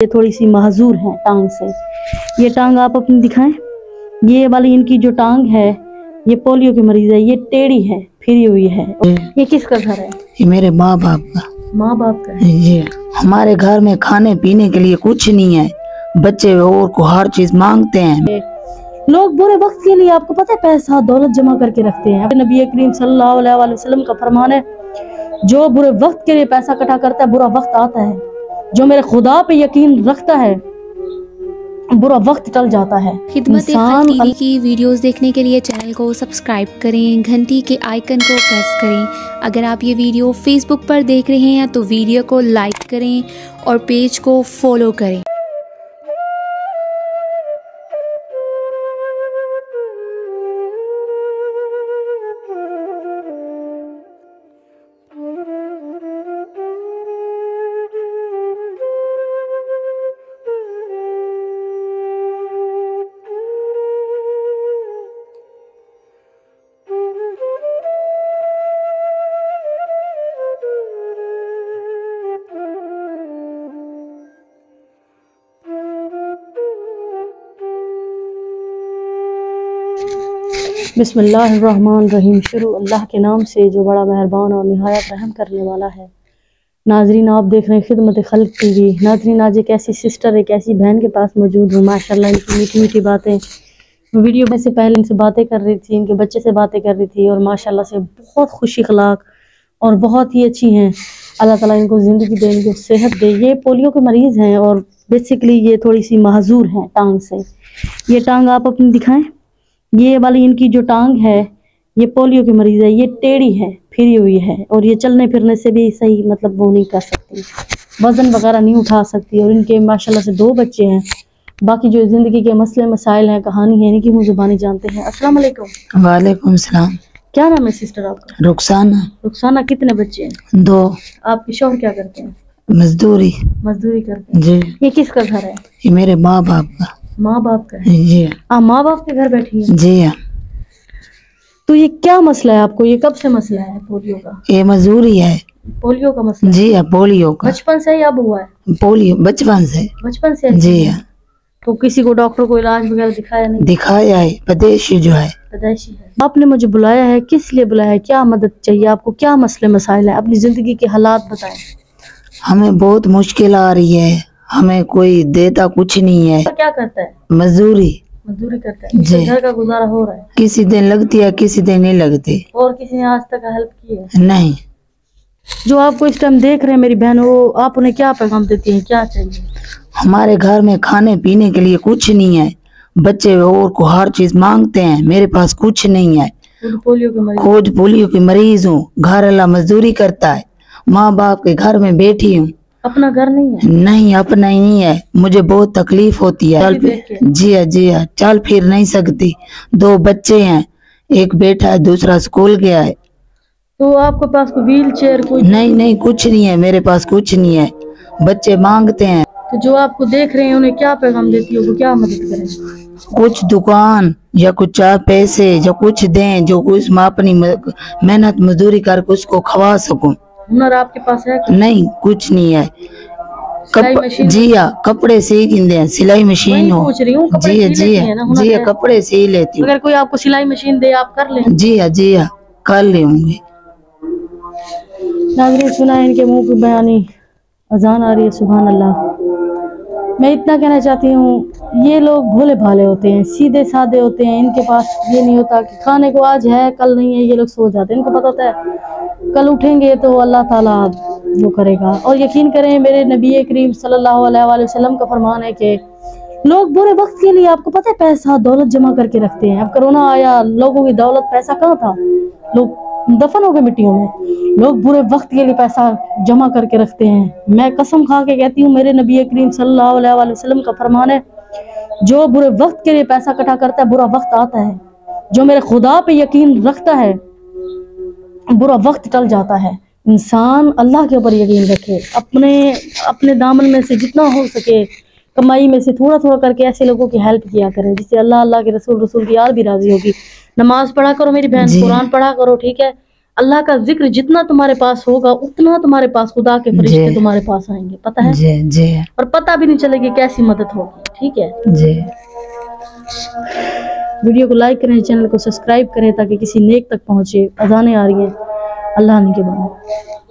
ये थोड़ी सी महजूर है टांग से। ये टांग आप अपनी दिखाएं। ये वाली इनकी जो टांग है ये पोलियो की मरीज है, ये टेढ़ी है, फिरी हुई है। ये किसका घर है? ये मेरे माँ बाप का। माँ बाप का है। ये हमारे घर में खाने पीने के लिए कुछ नहीं है, बच्चे और को हर चीज मांगते हैं। लोग बुरे वक्त के लिए, आपको पता है, पैसा दौलत जमा करके रखते हैं। नबी करीम सल्लल्लाहु अलैहि वसल्लम का फरमान है, जो बुरे वक्त के लिए पैसा इकट्ठा करता है बुरा वक्त आता है। जो मेरे खुदा पे यकीन रखता है बुरा वक्त टल जाता है। खिदमत खल्क टीवी की वीडियोस देखने के लिए चैनल को सब्सक्राइब करें, घंटी के आइकन को प्रेस करें। अगर आप ये वीडियो फेसबुक पर देख रहे हैं तो वीडियो को लाइक करें और पेज को फॉलो करें। बिस्मिल्लाहिर्रहमानिर्रहीम। शुरू अल्लाह के नाम से जो बड़ा मेहरबान और निहायत रहम करने वाला है। नाजरीन, आप देख रहे हैं खिदमत खल्क टीवी। नाजरीन, आज एक ऐसी सिस्टर, एक ऐसी बहन के पास मौजूद हूँ। माशाल्लाह इनकी मीठी मीठी बातें, वीडियो में से पहले इनसे बातें कर रही थी, इनके बच्चे से बातें कर रही थी और माशाल्लाह से बहुत खुशी अखलाक और बहुत ही अच्छी हैं। अल्लाह ताला इनको ज़िंदगी दे, इनको सेहत दे। ये पोलियो के मरीज़ हैं और बेसिकली ये थोड़ी सी महजूर हैं टांग से। ये टांग आप अपनी दिखाएं। ये वाली इनकी जो टांग है ये पोलियो की मरीज है, ये टेढ़ी है, फिरी हुई है और ये चलने फिरने से भी सही मतलब वो नहीं कर सकती, वजन वगैरह नहीं उठा सकती। और इनके माशाल्लाह से 2 बच्चे हैं। बाकी जो जिंदगी के मसले मसाइल हैं, कहानी है, इनकी मुँह जुबानी जानते हैं। अस्सलाम वालेकुम। वालेकुम सलाम। क्या नाम है सिस्टर आपका? रुखसाना। रुखसाना, कितने बच्चे हैं? 2। आपके शौहर क्या करते हैं? मजदूरी करते हैं जी। ये किसका घर है? ये मेरे माँ बाप का। माँ बाप का है जी। माँ बाप के घर बैठी है जी हाँ। तो ये क्या मसला है आपको? ये कब से मसला है पोलियो का? ये मजदूरी है। पोलियो का मसला? जी हाँ, पोलियो का। बचपन से ही अब हुआ है? पोलियो बचपन से। जी हाँ। तो किसी को डॉक्टर को इलाज वगैरह दिखाया नहीं? दिखाया है, पदेशी जो है। पदेशी है। आपने मुझे बुलाया है, किस लिए बुलाया है? क्या मदद चाहिए आपको? क्या मसले मसाइल है? अपनी जिंदगी के हालात बताएं। हमें बहुत मुश्किल आ रही है, हमें कोई देता कुछ नहीं है। क्या करता है? मजदूरी करता है। घर का गुजारा हो रहा है? किसी दिन लगती है, किसी दिन नहीं लगती। और किसी ने आज तक हेल्प की है? नहीं। जो आपको इस टाइम देख रहे हैं मेरी बहन, वो आप उन्हें क्या पैगाम देती हैं? क्या चाहिए? हमारे घर में खाने पीने के लिए कुछ नहीं है, बच्चे और को हर चीज मांगते हैं, मेरे पास कुछ नहीं है। खुद पोलियो की मरीज हूँ, घर वाला मजदूरी करता है, माँ बाप के घर में बैठी हूँ। अपना घर नहीं है? नहीं, अपना ही नहीं है। मुझे बहुत तकलीफ होती है। जी हाँ, चल फिर नहीं सकती। 2 बच्चे हैं, एक बेटा है, दूसरा स्कूल गया है। तो आपके पास कोई व्हील चेयर? कोई नहीं, कुछ नहीं है, मेरे पास कुछ नहीं है, बच्चे मांगते हैं। तो जो आपको देख रहे हैं उन्हें क्या पैगाम देती हो? क्या मदद करें? कुछ दुकान या कुछ 4 पैसे या कुछ दें, जो कुछ मैं अपनी मेहनत मजदूरी करके उसको खवा सकूं। हुनर आपके पास है? नहीं, कुछ नहीं है। जी हाँ, कपड़े सी दें, सिलाई मशीन हो। पूछ रही हूँ। जी हाँ, कपड़े सी लेती हूँ। अगर कोई आपको सिलाई मशीन दे आप कर लें? जी हाँ, कर लेंगे। नाज़रीन, सुना है इनके मुंह की बयानी, अजान आ रही है। सुभान अल्लाह। मैं इतना कहना चाहती हूँ, ये लोग भोले भाले होते हैं, सीधे साधे होते हैं। इनके पास ये नहीं होता कि खाने को आज है कल नहीं है। ये लोग सो जाते हैं, इनको पता होता है कल उठेंगे तो अल्लाह ताला वो करेगा। और यकीन करें, मेरे नबी करीम सल्लल्लाहु अलैहि वसल्लम का फरमान है कि लोग बुरे वक्त के लिए, आपको पता है, पैसा दौलत जमा करके रखते हैं। अब कोरोना आया, लोगों की दौलत पैसा कहाँ था? लोग दफन हो गए मिट्टियों में। लोग बुरे वक्त के लिए पैसा जमा करके रखते हैं। मैं कसम खा के कहती हूँ, मेरे नबी करीम सल्लल्लाहु अलैहि वसल्लम का फरमान है, जो बुरे वक्त के लिए पैसा इकट्ठा करता है बुरा वक्त आता है। जो मेरे खुदा पे यकीन रखता है बुरा वक्त टल जाता है। इंसान अल्लाह के ऊपर यकीन रखे, अपने दामन में से जितना हो सके, कमाई में से थोड़ा थोड़ा करके ऐसे लोगों की हेल्प किया करें जिससे अल्लाह के रसूल की यार भी राजी होगी। नमाज पढ़ा करो मेरी बहन, कुरान पढ़ा करो, ठीक है? अल्लाह का जिक्र जितना तुम्हारे पास होगा उतना तुम्हारे पास खुदा के फरिश्ते तुम्हारे पास आएंगे, पता है जी जी। और पता भी नहीं चलेगी कैसी मदद होगी। ठीक है जी। वीडियो को लाइक करें, चैनल को सब्सक्राइब करें ताकि किसी नेक तक पहुंचे। अजानें आ रही हैं, अल्लाह ने के बाद।